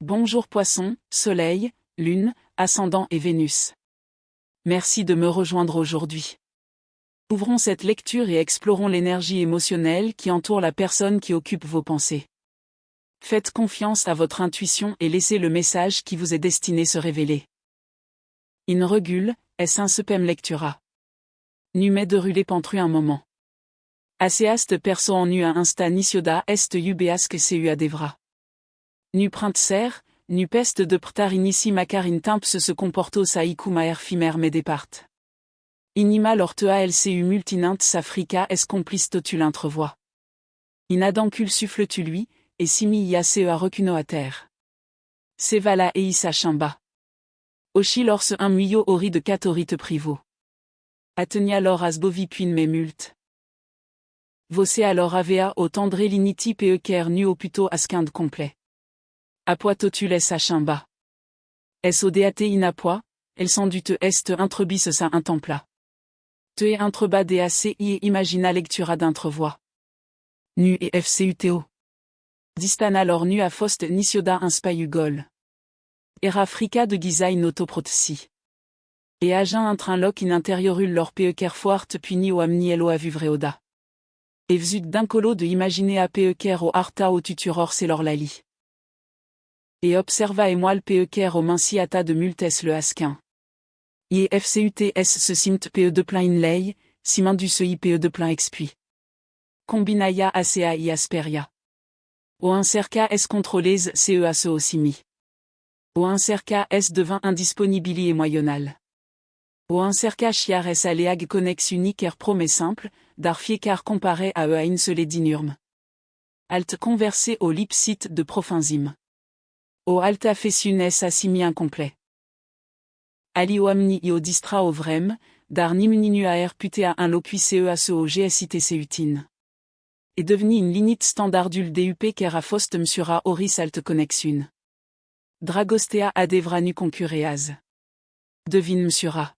Bonjour Poisson, Soleil, Lune, Ascendant et Vénus. Merci de me rejoindre aujourd'hui. Ouvrons cette lecture et explorons l'énergie émotionnelle qui entoure la personne qui occupe vos pensées. Faites confiance à votre intuition et laissez le message qui vous est destiné se révéler. In regule, est un sepem lectura. Numet de rulé pentru un moment. Aseast perso en nu a insta nisioda est ubeasque seu adevra. Nu printser, nu peste de prtar inici macar in timps se comporto saicum aer fimer me depart. Inima lortea lcu multinint s'africa es complice totul intrevoix. In adancul suffle tu lui, et simi iacea recuno à terre. Sevala eissa chimba. Ochi lors un muyo ori de catorite privo. Atenia lor asbovi puin me mult. Voce alors avea au tendre liniti peker nu au puto asquind complet. Apoi totules a chimba. Es odeate in apoi, el sendute est intrebis sa intempla. Te intreba daci et imagina lectura d'intrevoix. Nu et fcuto. Distan alors nu a fost nisioda inspaiugol. Era frica de gisain autoprotsi. Et agin intrin loc in intériorul lor peker foart puni o amnielo a vuvreoda. Et vzut d'un colo de imaginer a peker au arta au tuturor c'est lor lali. Et observa et moi le peker au minci de multes le asquin. I fcuts se simt pe de plein in lei, simindu se ipe de plein expui. Combinaya acea i asperia. O incerca es contrôlez cea se osimi. O incerca es devint indisponibili et moyonnal. O incerca chiar es aleag connex unique er promet simple, dar fiecar comparé à ea insele dinurme. Alt conversé au lipsit de profinzim. O alta fessunes assimi incomplet. Ali oamni io distra o vrem, dar nimninu aer putea un loquicea se o gsitc utine. Et deveni une limite standardul dup ker a fostem sura oris alt connexune. Dragostea adevranu concureaz. Devine msura.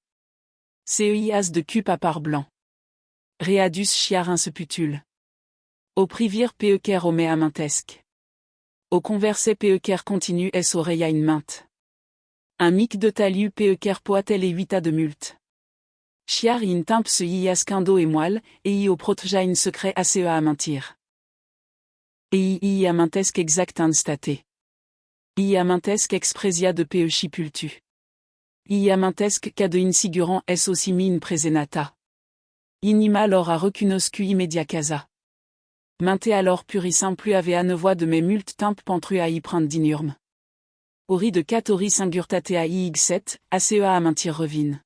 Ceias de cup à part blanc. Readus chiar inseputule. Au privir peker au mea mintesque. Au converse peker continu es oreilla in mainte. Un mic de taliu peker poatel et 8 de mult. Chiar in timps ias quindo et moelle, et i au protja in secret acea à mentir. Et i amintesque exact instate. I amintesque expresia de pe chipultu. I amintesque ca de insigurant es osimi in presenata. Inima lor a recunoscu immedia casa. Minte alors purisim plus avea nevoix de mes mult timp pentru a i print dinurme. Ori de catori singurtate a ix7, acea à mentir revine.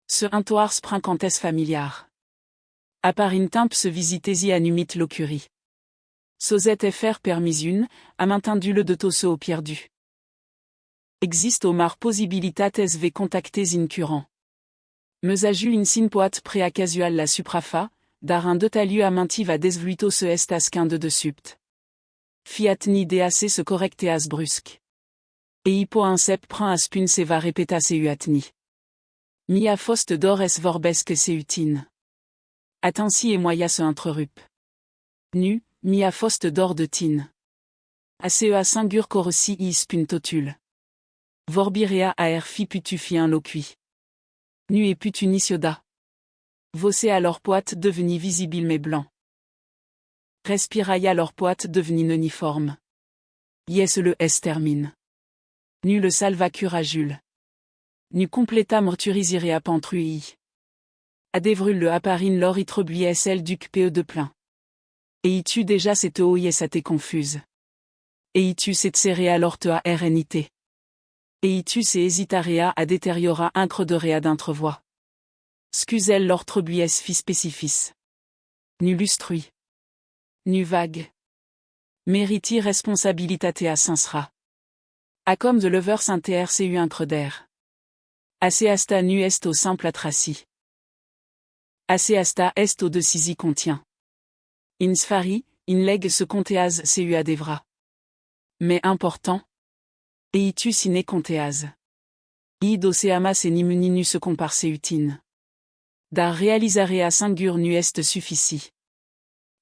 Ce intoars sprincantes familiar. A par in timps visitesi anumit locuri. Sozet fr permisune, a maintendule de tosse au pierdu. Existe au mar possibilitates v contactes incurrent. Meusaju in sin poat prea casual la suprafa, dar un de taliu a maintiva desvluito se est asquin de supt. Fiat ni dac se correcteas brusque. Et hippo un sep prin aspun se va repeta se uatni. Mi a fost d'or es vorbesque se utine. Attensi et moya se intrerup. Nu, mi a fost d'or de tine. Acea singur corsi i spun totul. Vorbirea aer fi putu fi un loqui. Nu et putu nisioda. Voce alors poite deveni visible mais blanc. Respiraia leur poite deveni uniforme. Yes le s termine. Nu le salva cura Jules. Nu completa morturisirea pentrui. Adevrul le apparine lor itrebuies el duc pe de plein. Et tu déjà cette oyes à te confuse. Et tu cette serea lortea rnit. Et tu se hesitarea a détériora incredorea d'intrevoix. Scusel l'ortrebuies fi spécifice. Nu lustrui. Nu vague. Meriti responsabilitatea sincera. A comme de levers intrcu increder. Aceasta nu est au simple atraci. Aceasta est au decisi contient. In sfari, in leg se conteaz seu adevra. Mais important. Et tu sine conteaz. Id oceama se nimuninu se comparse utine. Dar realisarea singur nu est suffici.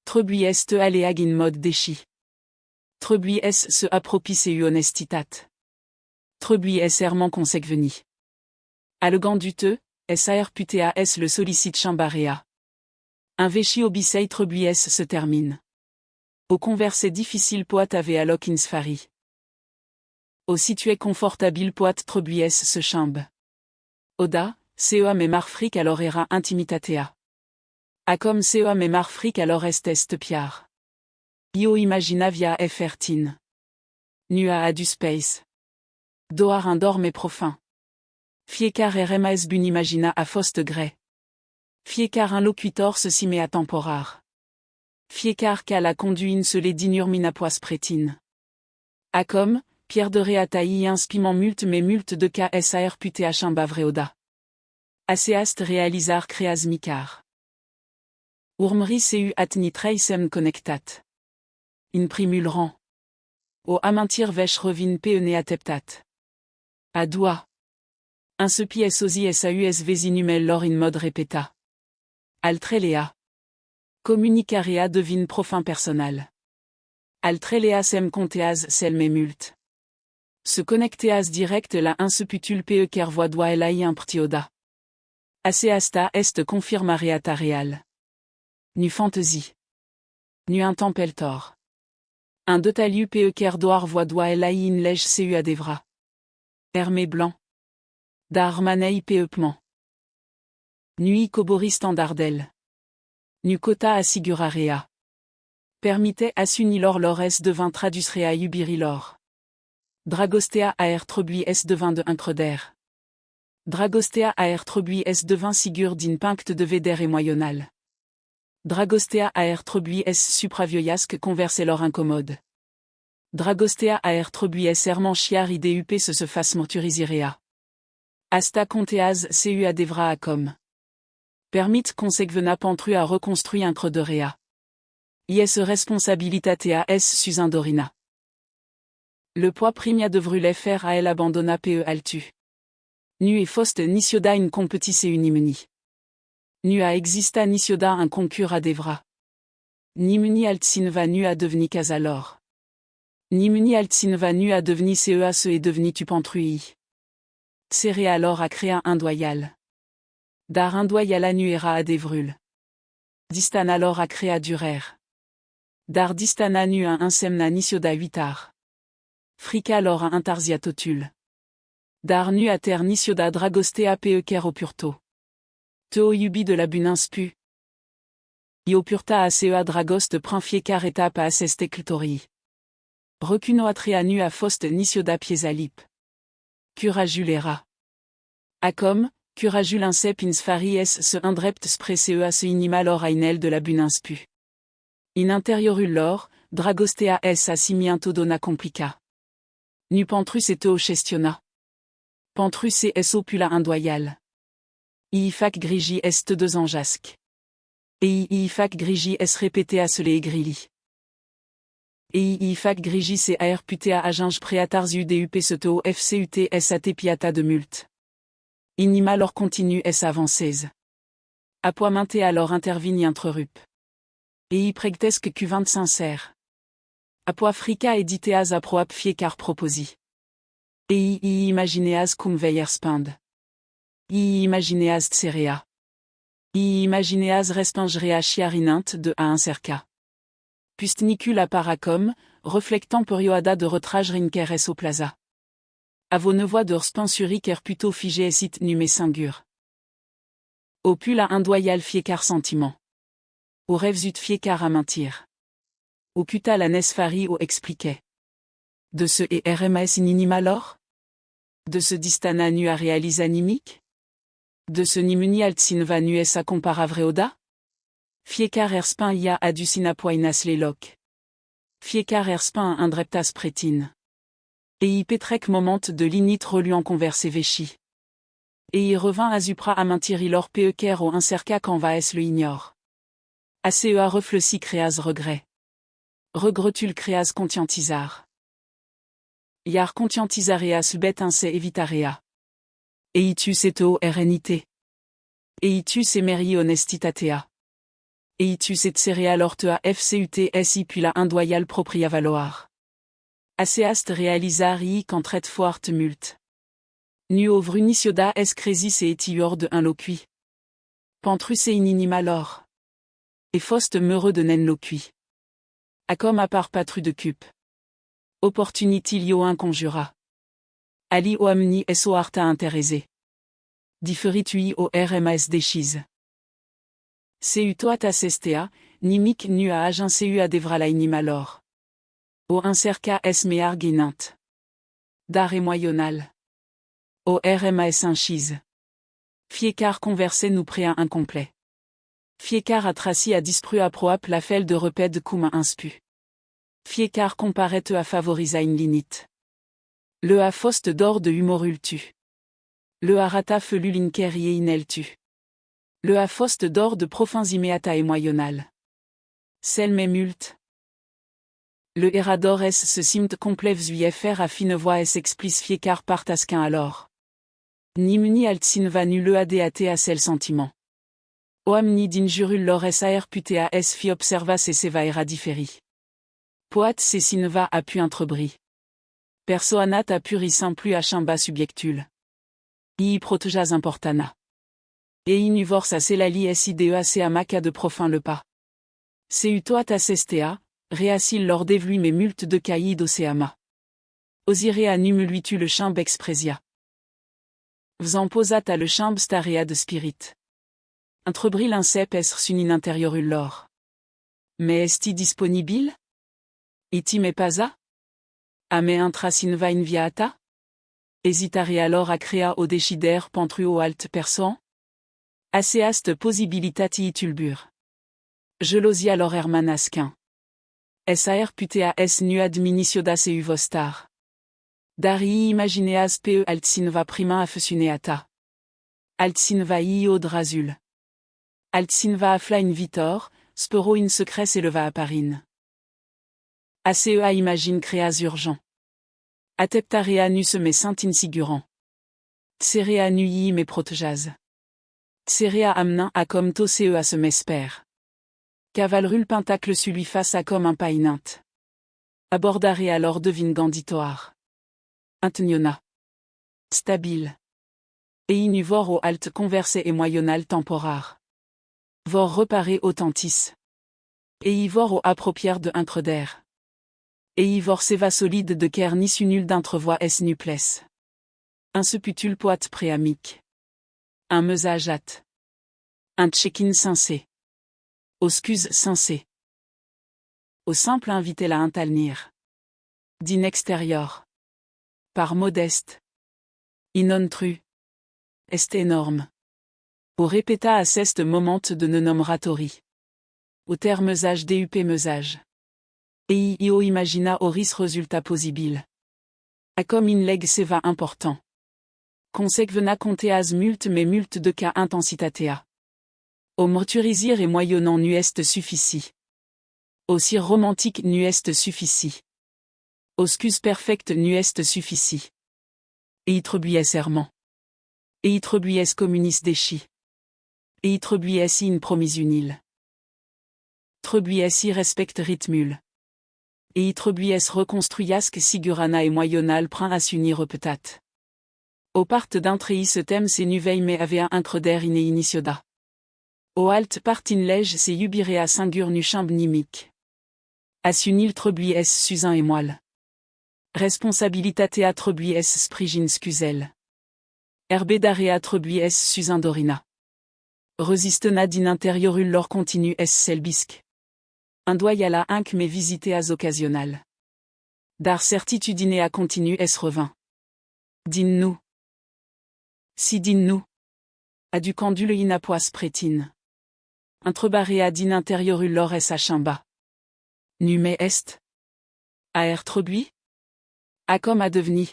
Trebui est aleag in mode déchi. Trebui s se appropice honestitat. Trebui s errement consecveni. Allegant duteux, sar putea s le sollicite chambarea. Un véchi obisei trebui s se termine. Au converser difficile poat ave alloc insfari. Au situé confortable poat trebui s se chimbe. Oda, cea me marfric alors era intimitatea. Acom cea me marfric alors est piar. Io imagina via fertin. Nua adu space. Doar un dorme profin. Fiecar rms bun imagina a fost grey. Fiecar un locutor se simea temporar. Fiecar ca la conduine se les dinur minapois prétine. Acom, Pierre de Réataï inspiment multe mais multe de ksar putea chimbavreoda. Aseast réalisar creas micar. Urmri seu atni treisem connectat. In primulran. O amintir vech revin peene ateptat. A doua. Un sepi sosi saus vesinumel lor in mode répéta. Altrelea. Communicarea devine profin personnel. Altrelea sem conteas selme mult. Se connecteas direct la inseputule pe ker voidoi elai imprtioda. Aseasta est confirmareata real. Nu fantasy. Nu intempeltor. Un detaliu pe ker doar voidoi elai in lege seu adevra. Hermé blanc. Dar manei peupement. Nui cobori standardel. Nu cota assigurarea. Permittait assunilor lores devint tradusrea ubirilor. Dragostea aer trebui s devint de increder. Dragostea aer trebui s devint sigur din pinct de veder et moyonnal. Dragostea aer trebui s supravioiasque converselor incommode. Dragostea aer trebui s erman chiar ideup se fasse morturisirea. Asta conteas seu adevra acom. Permit consegvena pantru à reconstruire un crederea. Ies responsabilitatea s sus indorina. Le poids primia devrule faire à elle abandonna pe altu. Nu et fost nisioda in competice unimuni. Nu a exista nisioda un concur adevra. Nimuni altsinva nu a deveni casalor. Nimuni altsinva nu a deveni cea se et deveni tupantrui. Serré alors à créer un doyal. Dar indoyala nuera a devrul. Distan alors a créa durer. Dar distana nu un semna nisioda 8 Frica alors a intarzia totul. Dar nu a ter nisioda dragostea pe ker opurto. Teo yubi de la buninspu. Iopurta a cea dragost prinfiecar etapa a sestecltori. Recuno atrea nu a fost nisioda piesalip. Curajulera. Acom, curajul insep insfari s se indrept sprecea se inimalor ainel de la buninspu. In interiorul lor, dragostea s a simiento dona complica. Nu pentrus et teo chestiona. Pentrus et s opula indoyal. Iifac grigi est deux anjasque. Et iifac grigi s répété à se les grili. Et iifac grigi se aer putea aginge preatars udup se teo fcut s atepiata de mult. Inima lor continue s avancez. Apoamente alors intervini intrerup. Et pregtesque cuvinte sincère. Apoi frica editeas aproap fiecar proposi. Et imagineas cum veierspand. Imagineas tserea. Imagineas respingerea chiarininte de a incerca. Pustnicul apparacom, reflectant perioada de retrage rinker es au plaza. Avonevois de rspensuric erputo figé esit nume singur. Opula indoyal fiecar sentiment. Au rêves ut fiecar à mentir. Au cuta la nesfari au expliquait. De ce et rms inimalor? De ce distana nu a réalise animique? De ce nimuni altsinva nu es a comparavreoda? Fiecar erspin ia aducinapoinas leloc. Fiecar erspin indreptas prétine. Et petrec moment de l'init reluant converser véchi. Et y revint azupra à mentir ilor peker au incerca quand va es le ignore. Acea refleci créas regret. Regretul créas conscientisar. Iar conscientisareas bet inse evitarea. Eitus eto RNT. Eitus emeri honestitatea. Eitus et cerea lortea fcut si puis la indoyal propria valoir. Aseast réalisar i qu'entret foart mult. Nu au vrunisioda es cresis et etior de un loqui. Pentrus et ininimalor. Et fost meureux de nen loqui. Acom à part patru de cup. Opportunitilio inconjura. Ali o amni es o arta interese. Differitui o rmas dechiz. Seu toat assestea, nimic nu a agin seu a devrala inimalor. O incerca es mear guinant. Dar et moyonal. O rmas inchise. Fiécar converse nous préa incomplet. Fiécar a traci a dispru a proap la fel de repède cum inspu. Fiécar comparet a favorisa in linit. Le a fost d'or de humorultu. Le a rata felulinker ineltu. Le a fost d'or de profins imeata et moyonal. Cel memult. Le erador es se simt complevs uifr a fine voix es explis fiécar partasquin alors. Nimni altsin nu le adat a cel sentiment. Oamni d'injurul lor es aer putea es fi observas et seva era differi. Poat se sinva a pu intrebri. Persoanat a puri simplu a chimba subjectul. I protejas importana. Et inuvors a selali sideac a maca de profin le pas. Seu toat assestea, réacil lor devlui mais mult de caïd océama. Osirea numuluitu le chimbe expresia. Vzan posat a le chimbe starea de spirit. Intrebril incep es sunin intériorul lor. Mais est-il disponible? Iti me pasa? Ame intrasinva inviata? Hésitare alors a crea o decider pentru o alt persan? Aseast possibilitati tulbur. Gelosia lor hermanasquin. Saer putea es nu adminissiodas eu vostar. Dari imagineas pe altsinva prima afesuneata. Altsinva od razul. Altsinva afla in vitor, spero in secres eleva a parin. Acea imagine creas urgent. Ateptarea nu se me saint insigurant. Tserea nui me protejas. Tserea amnin a comme tosea se mesper. Cavalrul pentacle lui face à comme un painint. Abordare alors devine ganditoar. Inteniona. Stabile. Et inuvor au alt converse et moyonal temporar. Vor reparé autentis. Et ivor au approprière de increder. Et ivor seva solide de ker ni sunul d'intrevoix es nuples. Un seputul poat préamique. Un meusajat. Un tchekin sincé. Auscuse sincé. Au simple invité la intalnir. Din extérieur. Par modeste. Inon tru. Est énorme. Au répéta à ceste moment de ne nomratori. Au terme meusage dup meusage. Et io imagina oris résultat possible. A comme in leg seva important. Consequena conteas mult mais mult de cas intensitatea. Au morturisir et moyonnant nu est suffici. Au cire romantique nu est suffici. Au scuse perfect nu est suffici. Et itrebuies serment. Et itrebuies communis déchi. Et itrebuies in promis unil. Trebuies i respect ritmul. Et itrebuies reconstruiasque sigurana et moyonnal prin à s'unir peut-être. Au part d'un treis ce thème c'est nuveille mais avea increder in inicioda. Au alt part in lege c'est yubirea singur nu chimbe nimique. A s'unil trebuies susin et moelle. Responsabilitatea trebuies sprigin scusel. Herbedarea trebuies susin dorina. Resistena din intériorul lor continu es selbisque. Indoyala inc mais visiteas occasional. Dar certitudinea continu es revin. Din-nous. Si din-nous. Adu candule inapoas prétine. Intrebarea din intériorul lor es a chimba. Nu me est. Aer trebui? A comme a deveni.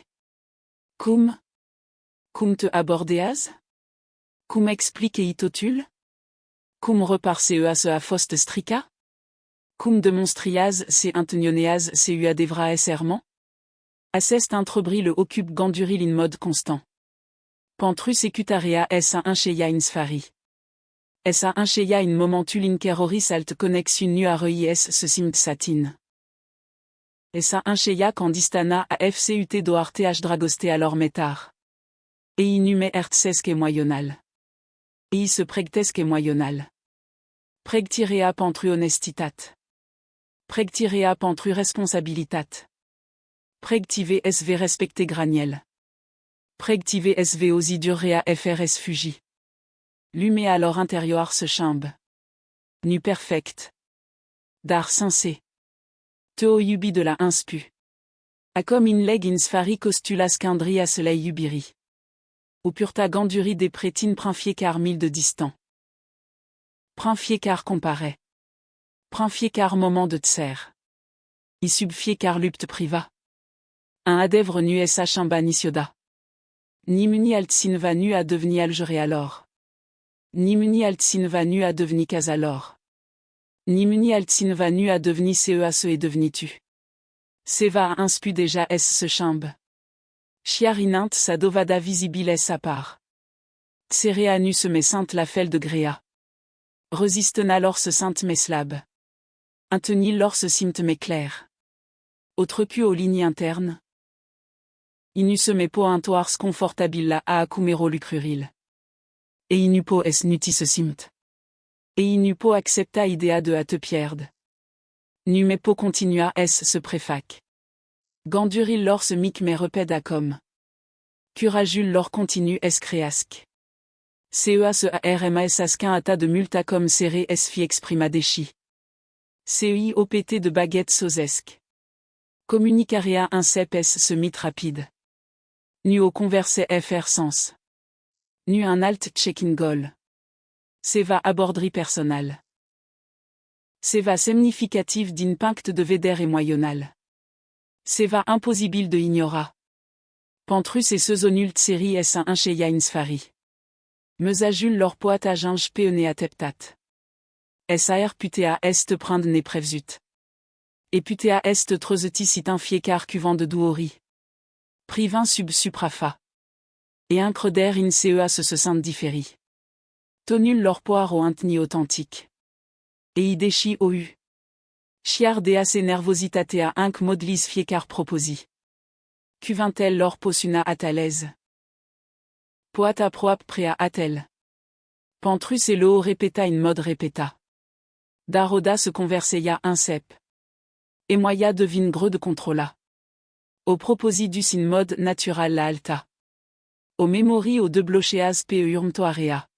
Cum? Cum te abordeas? Cum explique itotul? Cum reparcea se a fost strica? Cum demonstrias se intenioneas seu a devra serment? Assest intrebri le occupe ganduril in mode constant. Pentrus ecutarea es a incheia in sfari. Es a incheia in momentul inkeroris alt connexion nu a reis se simt satin. Essa incheia candistana a fcut doar th dragoste alor metar. Et inume ertsesque moyonal. Et se pregtesque moyonal. Pregtirea pentru honestitat. Pregtirea pentru responsabilitat. Pregtive sv respecte graniel. Pregtive sv osidurea frs fugi. Lume alors intérieur se chimbe. Nu perfect. Dar sincé. Teo yubi de la inspu. Acom in leg in sfari costulas quindri a selei yubiri. Au purta ganduri des prétines prinfiécar mille de distant. Prinfiécar comparait. Prinfiécar moment de tser. I subfiécar lupt priva. Un adèvre nu es a chimba nisioda. Ni muni altsin va nu à deveni algeré alors. Ni muni altsin va nu à deveni casalor. Ni muni altsin va nu à deveni cea se et deveni tu. Seva inspu déjà es se chimbe. Chiarinint sa dovada visibiles à part. Tserea nu se met sainte la felle de gréa. Resistena lors se sainte meslab. Intenil lors se simt m'éclair. Autre cu aux lignes internes. Inus me po intoars confortabilla a acumero lucruril. Et inupo es nutis simt. Et inupo accepta idea de a te pierde. Numepo continua es se préfac. Ganduril lor se mic me repède à com. Curajul lor continue es créasque. Cea se armas asquin ata de multa com serré es fi exprima déchi. Cei opt de baguette sosesque. Communicarea incep es se mit rapide. Nu au converse fr sens. Nu un alt check-in goal. Seva abordri personnel. Seva semnificative d'impact de veder et moyonnal. Seva impossible de ignora. Pentrus et sezonult série es un incheia insfari. Mesajul lor poat aginge peone ateptat. Sar putea est prinde ne prevzut. Et putea est trezeti sit infiécar cuvant de douori. Privin sub suprafa. Et increder in cea se sainte différi. Tonul lor poire au intni authentique. Et idechi au u. Chiar deas nervositatea inc modlis fiecar proposi. Cuvintel lor posuna atalèse. Poata proap prea atel. Pentrus et loo répéta in mode répéta. Daroda se converseia incep. Et moya devine greux de contrôla. Au propositudus in mode natural la alta. Au memori au de blocheas pe urmtoarea.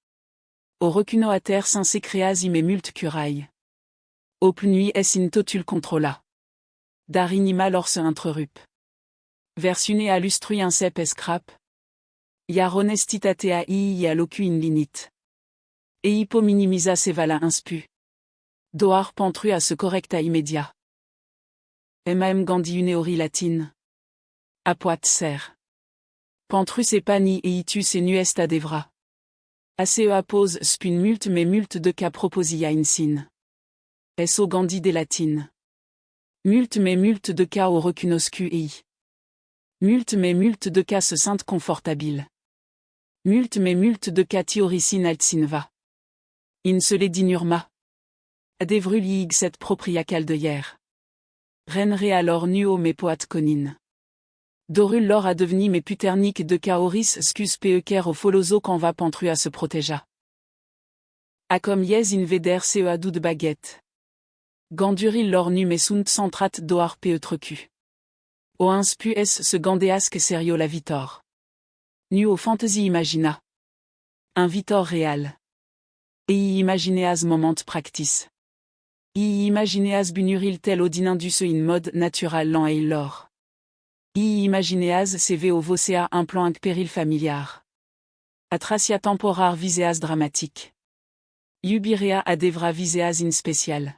Au recunoater sin secreas ime mult curaille. Au pnui es in totul controla. Darinima lor se intrerup. Versune alustrui incep escrap. Iar honestitatea ii locu in linit. Et hippo minimisa sevala inspu. Doar pentru à ce correcta immédiat. Mam gandhi uneori latine. Apoat ser. Pentrus et pani et itus et nuest adevra. Acea pose spun mult mais mult de ca proposia in sin. So gandhi des latines. Mult mais mult de ca au recunoscu ei. Mult mais mult de ca se sainte confortabile. Mult mais mult de ca tioricine altsinva. In se les dinurma. Adevruliig set propriacal de hier. Renre alors nuo me poat conin. Dorul lor a deveni me puternique de caoris scus peeker au foloso quand va pentru à se protéja. A comme yez in veder cea de baguette. Ganduril lor nu me sunt centrat doar peutrecu. O inspu es se gandeasque serio la vitor. Nu au fantasy imagina. Un vitor réal. Et imagineas moment practice. Imagineas bunuril tel odinindus in mode natural lan et lor. Imagineas cv au vocea un plan inc péril familiar. Atracia temporar viseas dramatique. Iubirea adevra viseas in spécial.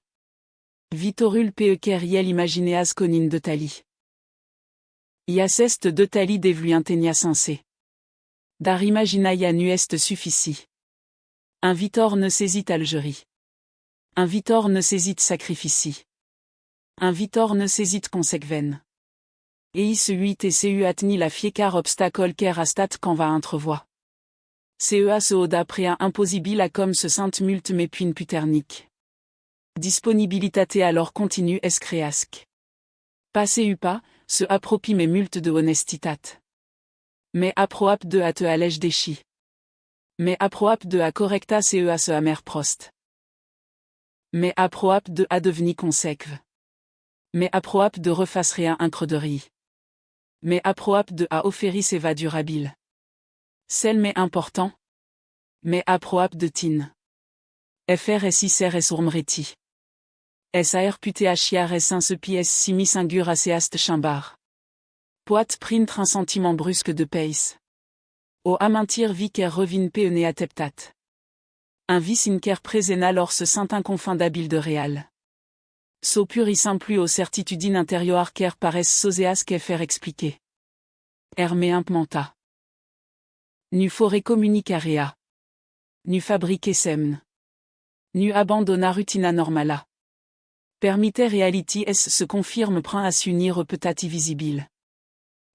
Vitorul peekeriel imagineas conin de tali. Iacest de tali devlu intenia sensé. Dar imaginaia nuest suffici. Un vitor ne saisit algerie. Un vitor ne saisit sacrifici. Un vitor ne saisit consequven. Et se 8 et cu atni la fiecar obstacle ker astat quand va entrevoie. Cea se oda prea impossible à comme se sainte mult mépuine puternique. Disponibilitate alors continue es créasque. Passeu pas, se appropie mes multes de honestitat. Mais aproap de a te allège déchi. Mais aproap de a correcta cea se amer prost. Mais aproap de a deveni conséquve. Mais aproap de refasse rien increderie. Mais aproap de a offeri seva durabile. Celle mais important. Mais aproap de tin. FRSI es urmreti. SAR puté achiar s pies simi singur aseast chimbar. Poat print un sentiment brusque de pace. O amintir vicer revin peone ateptat. Un vis inker présena lors ce saint inconfondable de réal. So puri simplu au certitudine intérioire ker pares soseas faire expliquer. Hermé impmenta. Nu forêt communicarea. Nu fabriquer semn. Nu abandonna rutina normala. Permite reality s se confirme print à s'unir peut-être visible.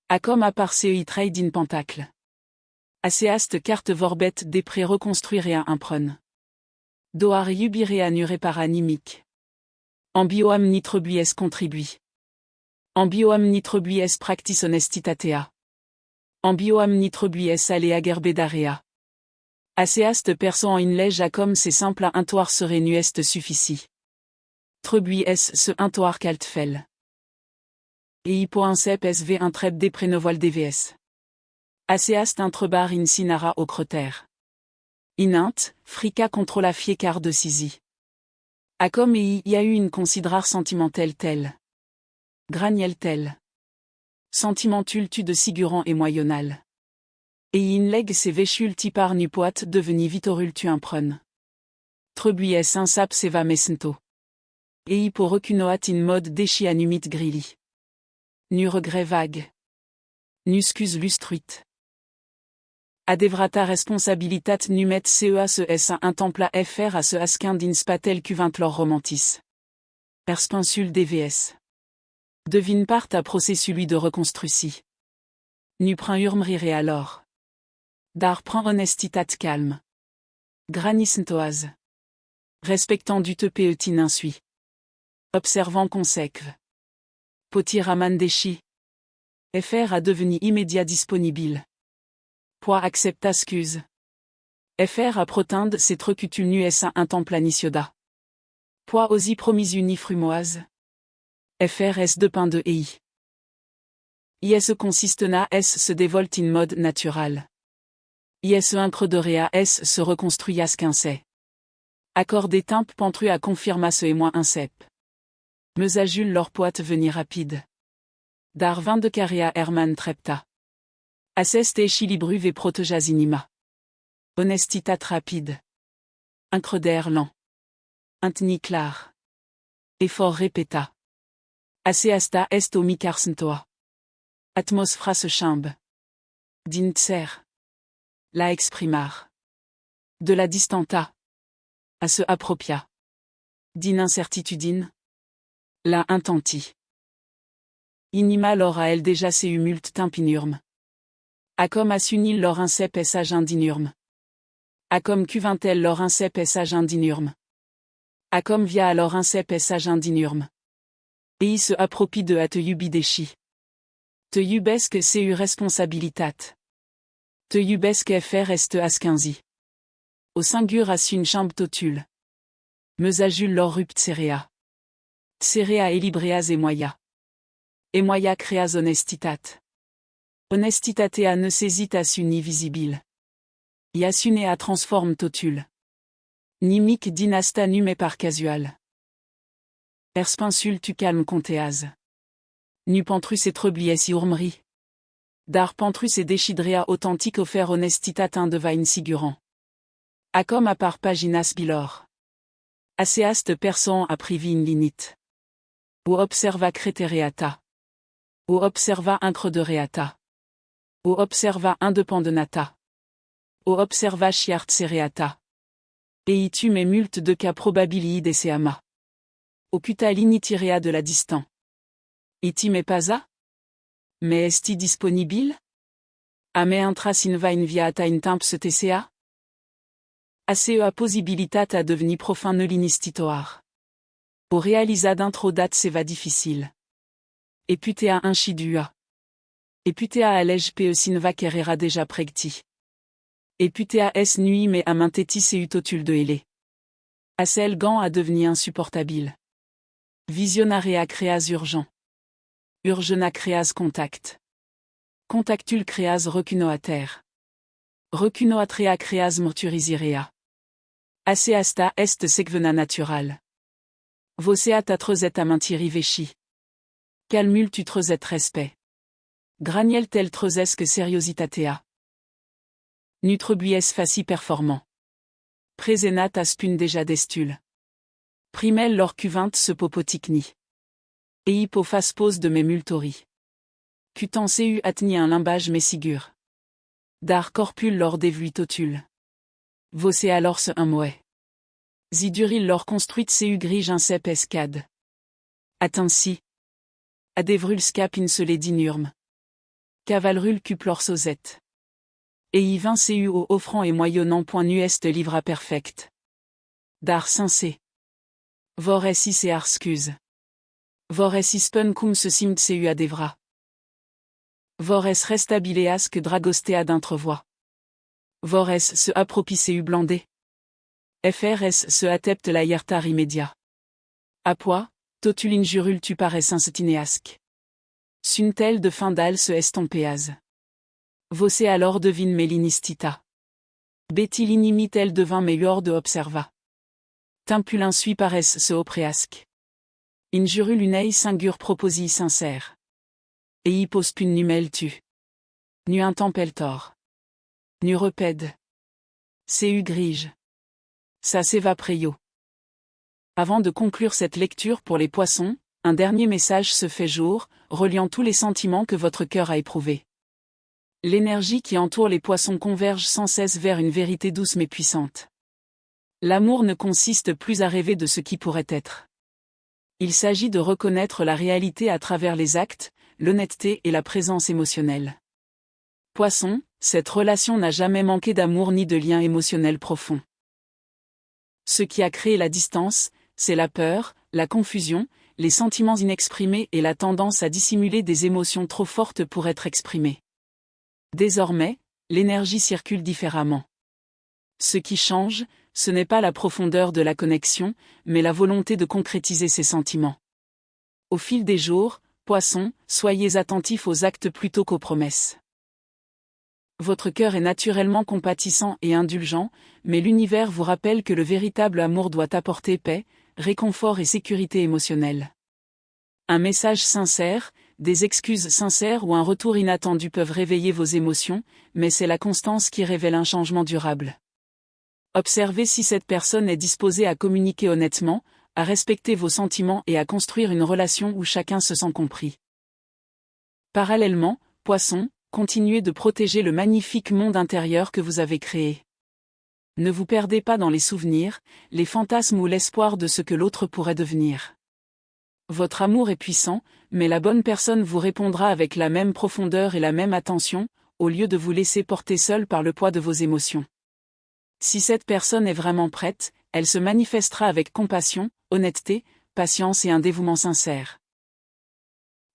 A comme à par cei trade in pentacle. Aseast carte vorbet dépré reconstruire et un prun. Doar yubire anure par animique. Ambioam nitrebuies contribui. Ambioam nitrebuies practice honestitatea. Ambioam nitrebuies ale agerbedarea. Aseast perso en inlège a comme c'est simple à intoir serait nuest suffici. Trebuies se intoir caltfel. Et hypoinsep sv un treb des prénevoil dvs. Aseast intrebar in sinara au creter. Inint, frica contre la fiécar de sisi. A comme et y a eu une considérare sentimentelle telle. Graniel telle. Sentimentul tu de Siguran et moyonnal. Et in leg se véchul tipar nu poat deveni vitorul tu imprun. Trebuies un sap seva mesento. Et hypo recunoat in mode déchi anumit grilli. Nu regret vague. Nuscus lustruit. Adevrata responsabilitat numet cea se s un templa fr a se ascindin cuvint lor romantis. Perspensul dvs. Devine part à processus de reconstruci. Nu prin urmrire alors. Dar prend honestitat calme. Granisntoise. Respectant du te peetin insui. Observant conséquve. Potir aman déchi. FR a devenu immédiat disponible. Poi accepta excuse. FR a protinde ses trecutul nu s un temple anicioda. Poi osi promis uni frumoise. FR s de pain de ei. IS consistena s se dévolte in mode natural. IS incredorea s se reconstruias quincet. Accord des timpes pentru à confirma ce et moi incep. Mesajul leur poite venir rapide. Dar 22 caria Herman trepta. Asseste chilibruve et protejas inima. Honestitat rapide. Increder lent. Intni clar. Effort répéta. Aseasta est omicarsentoa. Atmosphra se chimbe. Dintser. La exprimar. De la distanta. À se appropria. Din incertitudine. La intenti. Inima lor a elle déjà se humult timpinurme. A comme assunil lor incep essage indinurme. A comme cuvintel lor incep essage indinurme. A comme via alors incep essage indinurme. Et se appropie de a te yubidechi. Te yubesque seu responsabilitat. Te yubesque fr est asquinzi. Au singur assun chimbe totul. Mesajul lor rupt cerea. Tserea elibreas et moya. Et moya creas honestitat. Honestitatea ne saisit à suni visible. Y assunea transforme totul. Nimic dynasta nume par casual. Perspinsul tu calme conteaz. Nu pentrus et treblies urmri. Dar pentrus et déchidrea authentique offert honestitat un devine sigurant. A comme à par paginas bilor. Aseast persan a privi in linit. O observa cretereata. O observa incredereata. O observa independenata. O observa chiart sereata. Eitum et multe de cas probabilii deseama. Ocuta l'initirea de la distant. Itim et pasa? Mais est-il disponible? Ame intras invain viata in temps tca? Acea possibilitat a deveni profin ne l'inistitoar. O realisad introdat seva difficile. Eputea inchidua. Eputea allège pe sinva kerera déjà pregti. Eputea es nui mais aminteti seutotul de hele. Asel gant a devenu insupportable. Visionarea creas urgent. Urgena creas contact. Contactul creas recunoater. Recunoatrea creas morturisirea. Aceasta est secvena natural. Vocea tatrezet amintiri vechi. Calmul tu trezet respect. Graniel tel trezesque seriositatea. Nutrebuies faci performant. Presenat aspun déjà destul. Primel lor cuvinte se popoticni. Eipo fas pose de mes multori. Cutan seu atni un limbage messigur. Dar corpul lor devuitotul. Voce alors se un moet. Ziduril lor construite seu grige un cep escade. Attinsi. Adevrul scap in se dinurme. Cavalrul cuplor sosette. Et y vint seu au offrant et moyonnant point nueste livra perfect. Dar sincé. Vor essis et arscuse. Vor essis pun cum se simt seu adevra. Vor es restabileas que dragostea d'intrevoix. Vor es se appropiseu blandé. FRS se atepte la hiertar immédiat. Apoi, totulin jurul tu pares instineasque. Suntel de fin d'al se estompeaz. Voce alors devine melinistita. Betilin devint meilleur de observa. Timpulin sui pares se opréasque. Injurul unei singur proposi sincère. Et pospun numel tu. Nu intempeltor. Nu repède. Seu grige. Ça s'évapreio. Avant de conclure cette lecture pour les poissons, un dernier message se fait jour, reliant tous les sentiments que votre cœur a éprouvés. L'énergie qui entoure les poissons converge sans cesse vers une vérité douce mais puissante. L'amour ne consiste plus à rêver de ce qui pourrait être. Il s'agit de reconnaître la réalité à travers les actes, l'honnêteté et la présence émotionnelle. Poisson, cette relation n'a jamais manqué d'amour ni de lien émotionnel profond. Ce qui a créé la distance, c'est la peur, la confusion, les sentiments inexprimés et la tendance à dissimuler des émotions trop fortes pour être exprimées. Désormais, l'énergie circule différemment. Ce qui change, ce n'est pas la profondeur de la connexion, mais la volonté de concrétiser ses sentiments. Au fil des jours, poissons, soyez attentifs aux actes plutôt qu'aux promesses. Votre cœur est naturellement compatissant et indulgent, mais l'univers vous rappelle que le véritable amour doit apporter paix, réconfort et sécurité émotionnelle. Un message sincère, des excuses sincères ou un retour inattendu peuvent réveiller vos émotions, mais c'est la constance qui révèle un changement durable. Observez si cette personne est disposée à communiquer honnêtement, à respecter vos sentiments et à construire une relation où chacun se sent compris. Parallèlement, poissons, continuez de protéger le magnifique monde intérieur que vous avez créé. Ne vous perdez pas dans les souvenirs, les fantasmes ou l'espoir de ce que l'autre pourrait devenir. Votre amour est puissant, mais la bonne personne vous répondra avec la même profondeur et la même attention, au lieu de vous laisser porter seul par le poids de vos émotions. Si cette personne est vraiment prête, elle se manifestera avec compassion, honnêteté, patience et un dévouement sincère.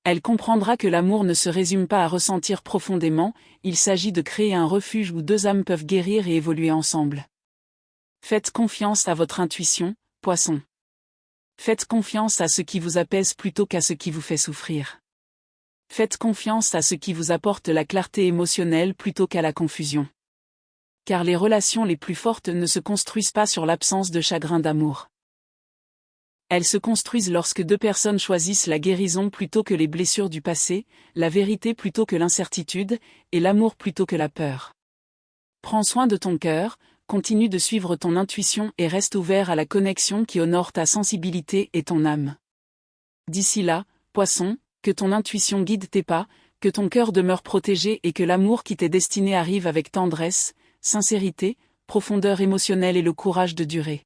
Elle comprendra que l'amour ne se résume pas à ressentir profondément, il s'agit de créer un refuge où deux âmes peuvent guérir et évoluer ensemble. Faites confiance à votre intuition, poisson. Faites confiance à ce qui vous apaise plutôt qu'à ce qui vous fait souffrir. Faites confiance à ce qui vous apporte la clarté émotionnelle plutôt qu'à la confusion. Car les relations les plus fortes ne se construisent pas sur l'absence de chagrin d'amour. Elles se construisent lorsque deux personnes choisissent la guérison plutôt que les blessures du passé, la vérité plutôt que l'incertitude, et l'amour plutôt que la peur. Prends soin de ton cœur, continue de suivre ton intuition et reste ouvert à la connexion qui honore ta sensibilité et ton âme. D'ici là, poisson, que ton intuition guide tes pas, que ton cœur demeure protégé et que l'amour qui t'est destiné arrive avec tendresse, sincérité, profondeur émotionnelle et le courage de durer.